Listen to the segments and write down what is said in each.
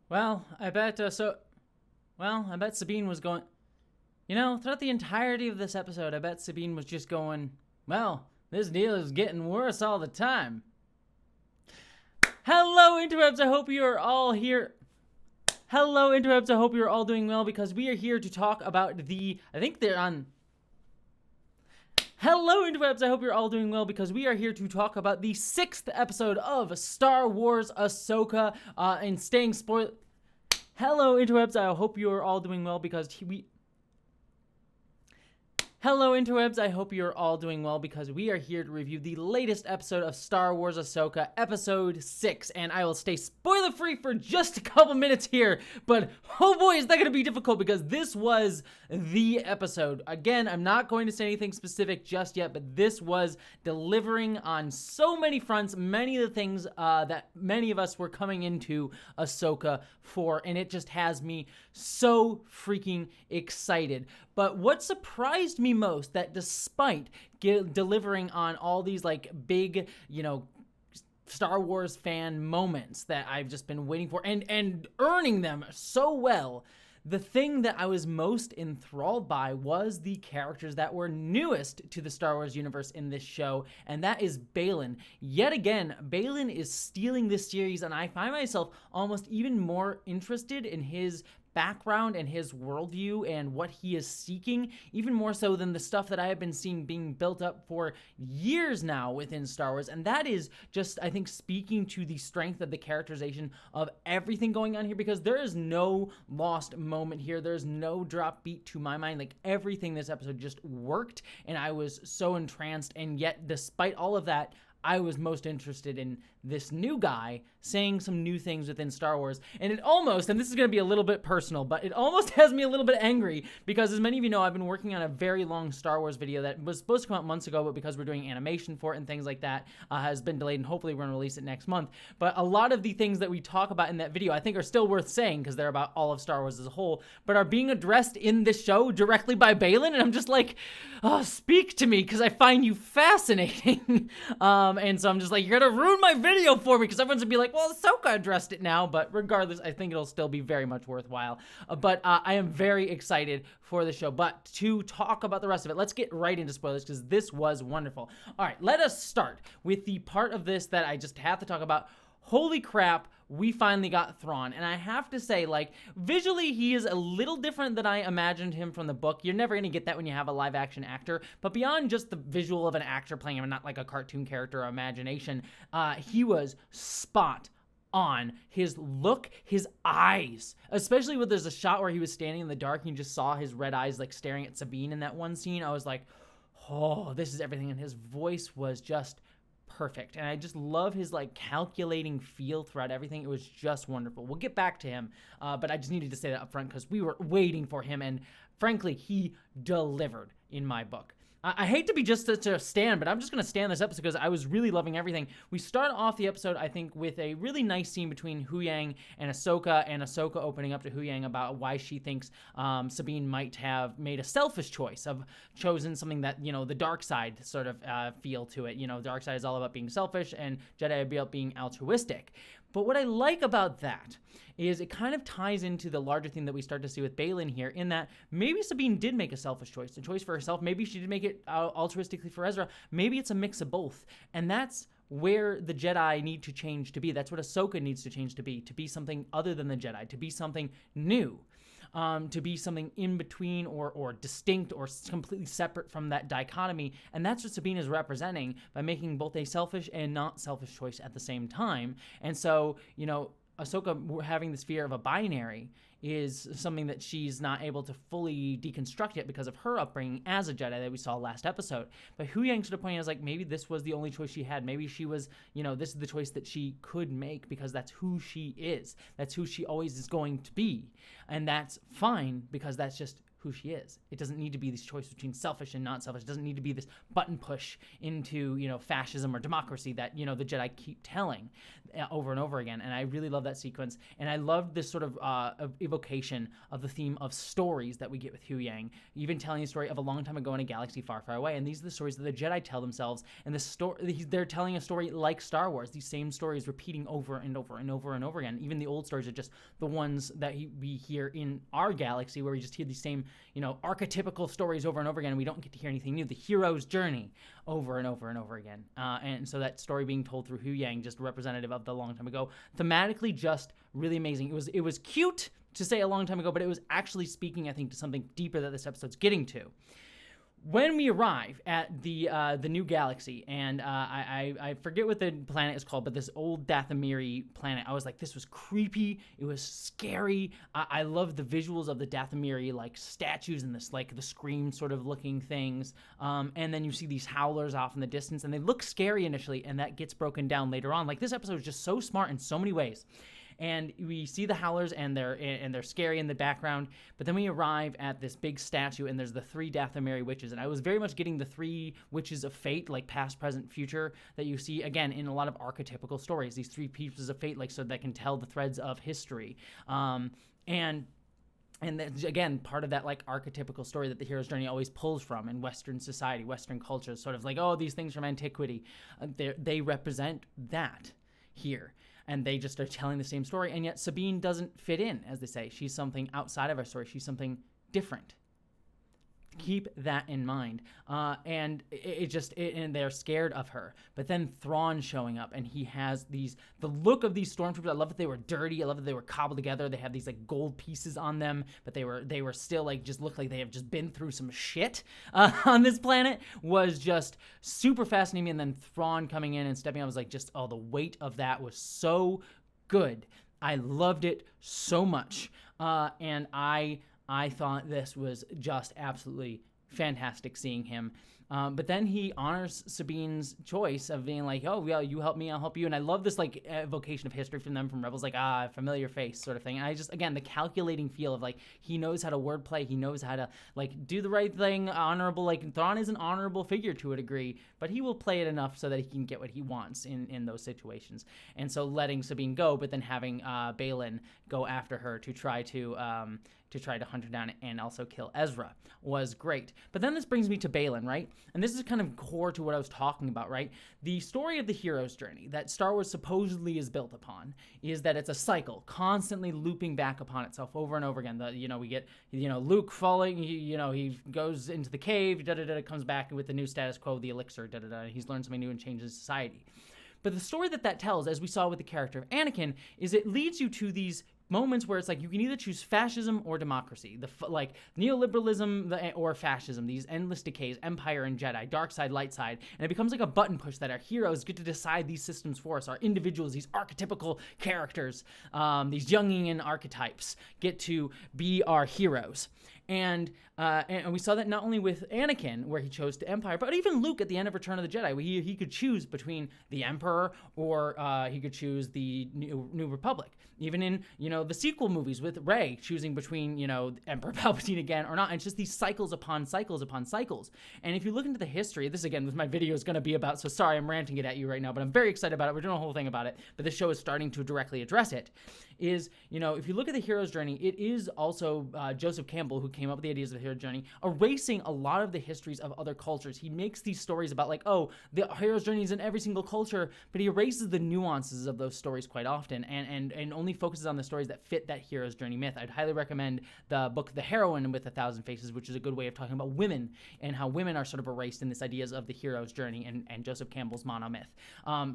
Well, I bet, I bet Sabine was going, throughout the entirety of this episode, I bet Sabine was just going, well, this deal is getting worse all the time. Hello, interwebs, I hope you are all here. Hello, interwebs, I hope you're all doing well because we are here to talk about Hello, interwebs, I hope you're all doing well because we are here to talk about the 6th episode of Star Wars Ahsoka, and staying spoil... Hello, interwebs, I hope you are all doing well because Hello, interwebs, I hope you're all doing well because we are here to review the latest episode of Star Wars Ahsoka, episode 6, and I will stay spoiler-free for just a couple minutes here, but oh boy, is that going to be difficult because this was the episode. Again, I'm not going to say anything specific just yet, but this was delivering on so many fronts, many of the things that many of us were coming into Ahsoka for, and it just has me so freaking excited. But what surprised me most, that despite delivering on all these like big, Star Wars fan moments that I've just been waiting for and earning them so well, the thing that I was most enthralled by was the characters that were newest to the Star Wars universe in this show, and that is Baylan. Yet again, Baylan is stealing this series, and I find myself almost even more interested in his background and his worldview and what he is seeking, even more so than the stuff that I have been seeing being built up for years now within Star Wars. And that is just, I think, speaking to the strength of the characterization of everything going on here, because there is no lost moment here. There's no drop beat to my mind. Like, everything this episode just worked, and I was so entranced. And yet, despite all of that, I was most interested in this new guy saying some new things within Star Wars. And it almost, and this is going to be a little bit personal, but it almost has me a little bit angry because, as many of you know, I've been working on a very long Star Wars video that was supposed to come out months ago, but because we're doing animation for it and things like that, has been delayed, and hopefully we're going to release it next month. But a lot of the things that we talk about in that video I think are still worth saying because they're about all of Star Wars as a whole, but are being addressed in this show directly by Baylan, and I'm just like, oh, speak to me because I find you fascinating. And so I'm just like, you're going to ruin my video for me because everyone's going to be like, well, Ahsoka addressed it now. But regardless, I think it'll still be very much worthwhile. But I am very excited for the show. But to talk about the rest of it, let's get right into spoilers because this was wonderful. All right, let us start with the part of this that I just have to talk about. Holy crap, we finally got Thrawn. And I have to say, like, visually, he is a little different than I imagined him from the book. You're never going to get that when you have a live-action actor. But beyond just the visual of an actor playing him, not like a cartoon character or imagination, he was spot on. His look, his eyes, especially when there's a shot where he was standing in the dark and you just saw his red eyes, like, staring at Sabine in that one scene. I was like, oh, this is everything. And his voice was just perfect, and I just love his like calculating feel throughout everything. It was just wonderful. We'll get back to him, but I just needed to say that up front because we were waiting for him, and frankly, he delivered in my book. I hate to be just to stand, but I'm just going to stand this episode because I was really loving everything. We start off the episode, I think, with a really nice scene between Huyang and Ahsoka opening up to Huyang about why she thinks Sabine might have made a selfish choice of chosen something that, the dark side sort of feel to it. Dark side is all about being selfish, and Jedi are about being altruistic. But what I like about that is it kind of ties into the larger theme that we start to see with Baylan here, in that maybe Sabine did make a selfish choice, a choice for herself. Maybe she did make it altruistically for Ezra. Maybe it's a mix of both. And that's where the Jedi need to change to be. That's what Ahsoka needs to change to be something other than the Jedi, to be something new. To be something in between or distinct or completely separate from that dichotomy. And that's what Sabine is representing by making both a selfish and not selfish choice at the same time. And so, Ahsoka having this fear of a binary is something that she's not able to fully deconstruct yet because of her upbringing as a Jedi that we saw last episode. But Huyang to the point is like, maybe this was the only choice she had. Maybe she was, this is the choice that she could make because that's who she is. That's who she always is going to be. And that's fine because that's just who she is. It doesn't need to be these choices between selfish and not selfish. It doesn't need to be this button push into, fascism or democracy that, the Jedi keep telling over and over again. And I really love that sequence. And I love this sort of evocation of the theme of stories that we get with Huyang, even telling the story of a long time ago in a galaxy far, far away. And these are the stories that the Jedi tell themselves. And they're telling a story like Star Wars, these same stories repeating over and over and over and over again. Even the old stories are just the ones that we hear in our galaxy, where we just hear these same, archetypical stories over and over again. And we don't get to hear anything new. The hero's journey over and over and over again. And so that story being told through Huyang, just representative of the long time ago, thematically just really amazing. It was cute to say a long time ago, but it was actually speaking, I think, to something deeper that this episode's getting to. When we arrive at the new galaxy, and I forget what the planet is called, but this old Dathomiri planet, I was like, this was creepy. It was scary. I love the visuals of the Dathomiri, like statues and this, like the scream sort of looking things. And then you see these howlers off in the distance, and they look scary initially, and that gets broken down later on. Like, this episode is just so smart in so many ways. And we see the howlers, and they're scary in the background. But then we arrive at this big statue, and there's the 3 Dathomiri witches. And I was very much getting the 3 witches of fate, like past, present, future, that you see again in a lot of archetypical stories. These 3 pieces of fate, like, so that can tell the threads of history. And that's, again, part of that, like, archetypical story that the hero's journey always pulls from in Western society, Western culture, sort of like, oh, these things from antiquity. They represent that here. And they just are telling the same story, and yet Sabine doesn't fit in, as they say. She's something outside of our story. She's something different. Keep that in mind. And and they're scared of her. But then Thrawn showing up, and he has the look of these stormtroopers. I love that they were dirty. I love that they were cobbled together. They have these, like, gold pieces on them, but they were still, like, just look like they have just been through some shit on this planet. Was just super fascinating. And then Thrawn coming in and stepping out, I was like, just, oh, the weight of that was so good. I loved it so much. And I thought this was just absolutely fantastic seeing him. But then he honors Sabine's choice of being like, oh, yeah, you help me, I'll help you. And I love this, like, evocation of history from them, from Rebels, like, familiar face sort of thing. And I just, again, the calculating feel of, like, he knows how to wordplay. He knows how to, like, do the right thing, honorable. Like, Thrawn is an honorable figure to a degree, but he will play it enough so that he can get what he wants in those situations. And so letting Sabine go, but then having Baylan go after her to try to hunt her down and also kill Ezra was great. But then this brings me to Baylan, right? And this is kind of core to what I was talking about, right? The story of the hero's journey that Star Wars supposedly is built upon is that it's a cycle, constantly looping back upon itself over and over again. We get, Luke falling, he goes into the cave, comes back with the new status quo, the elixir, he's learned something new and changes society. But the story that tells, as we saw with the character of Anakin, is it leads you to these moments where it's like you can either choose fascism or democracy, like neoliberalism or fascism, these endless decays, empire and Jedi, dark side, light side, and it becomes like a button push that our heroes get to decide these systems for us. Our individuals, these archetypical characters, these Jungian archetypes get to be our heroes. And we saw that not only with Anakin, where he chose the Empire, but even Luke at the end of Return of the Jedi, where he could choose between the Emperor or he could choose the New Republic. Even in, the sequel movies with Rey choosing between, Emperor Palpatine again or not. And it's just these cycles upon cycles upon cycles. And if you look into the history, this again, my video is going to be about, so sorry, I'm ranting it at you right now, but I'm very excited about it. We're doing a whole thing about it, but this show is starting to directly address it. Is, if you look at the hero's journey, it is also Joseph Campbell who came up with the ideas of the hero's journey, erasing a lot of the histories of other cultures. He makes these stories about like, oh, the hero's journey is in every single culture, but he erases the nuances of those stories quite often and only focuses on the stories that fit that hero's journey myth. I'd highly recommend the book The Heroine with a Thousand Faces, which is a good way of talking about women and how women are sort of erased in this ideas of the hero's journey and Joseph Campbell's monomyth.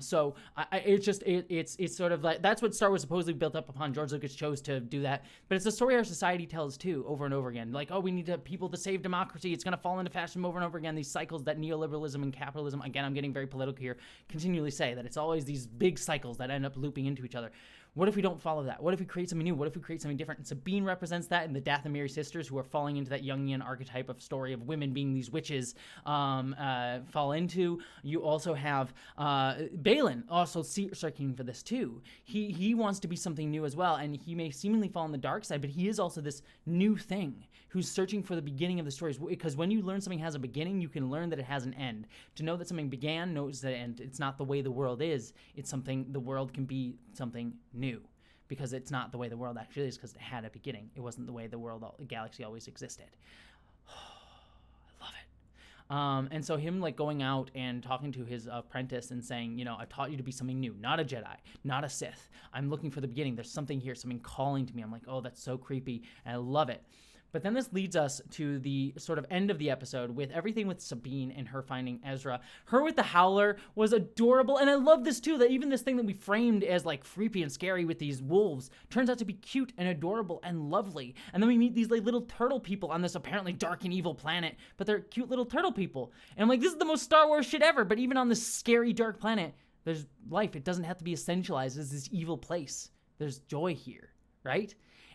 So it's sort of like, that's what Star Wars supposedly built up upon. George Lucas chose to do that, but it's a story our society tells too, over and over again. Like, oh, we need people to save democracy. It's going to fall into fascism over and over again. These cycles that neoliberalism and capitalism, again, I'm getting very political here, continually say that it's always these big cycles that end up looping into each other. What if we don't follow that? What if we create something new? What if we create something different? And Sabine represents that in the Dathomiri sisters, who are falling into that Jungian archetype of story of women being these witches fall into. You also have Balin also searching for this too. He wants to be something new as well, and he may seemingly fall on the dark side, but he is also this new thing who's searching for the beginning of the stories. Because when you learn something has a beginning, you can learn that it has an end. To know that something began knows that it's not the way the world is. It's something, the world can be something new, because it's not the way the world actually is, because it had a beginning. It wasn't the way the galaxy always existed. I love it. And so him like going out and talking to his apprentice and saying, you know, I taught you to be something new, not a Jedi, not a Sith. I'm looking for the beginning. There's something here, something calling to me. I'm like, oh, that's so creepy, and I love it. But then this leads us to the sort of end of the episode with everything with Sabine and her finding Ezra. Her with the Howler was adorable, and I love this too, that even this thing that we framed as like creepy and scary with these wolves turns out to be cute and adorable and lovely. And then we meet these like little turtle people on this apparently dark and evil planet, but they're cute little turtle people. And I'm like, this is the most Star Wars shit ever, but even on this scary dark planet, there's life. It doesn't have to be essentialized as this evil place. There's joy here, right?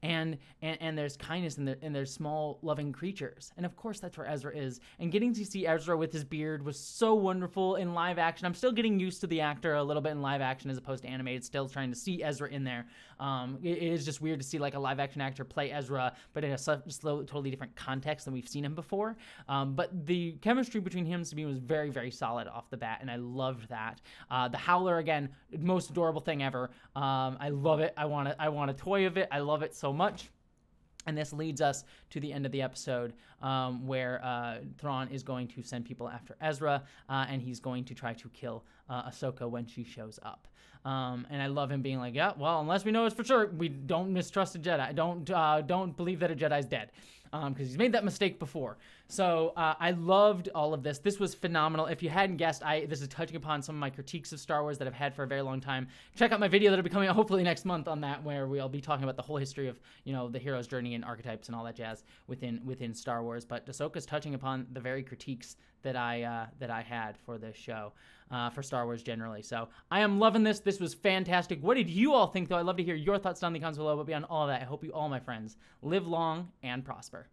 And there's kindness, and there's small loving creatures, and of course that's where Ezra is. And getting to see Ezra with his beard was so wonderful in live action. I'm still getting used to the actor a little bit in live action as opposed to animated. Still trying to see Ezra in there. It is just weird to see like a live action actor play Ezra, but in a totally different context than we've seen him before. But the chemistry between him and Sabine was very, very solid off the bat, and I loved that. The Howler, again, most adorable thing ever. I love it. I want a toy of it. I love it so much. And this leads us to the end of the episode, where Thrawn is going to send people after Ezra, and he's going to try to kill Ahsoka when she shows up. And I love him being like, yeah, well, unless we know it's for sure, we don't mistrust a Jedi. Don't believe that a Jedi's dead, because he's made that mistake before. So I loved all of this. This was phenomenal. If you hadn't guessed, this is touching upon some of my critiques of Star Wars that I've had for a very long time. Check out my video that'll be coming out hopefully next month on that, where we'll be talking about the whole history of, you know, the hero's journey and archetypes and all that jazz within Star Wars. But Ahsoka's touching upon the very critiques that I had for this show, for Star Wars generally. So I am loving this. This was fantastic. What did you all think, though? I'd love to hear your thoughts down in the comments below. But beyond all of that, I hope you all, my friends, live long and prosper.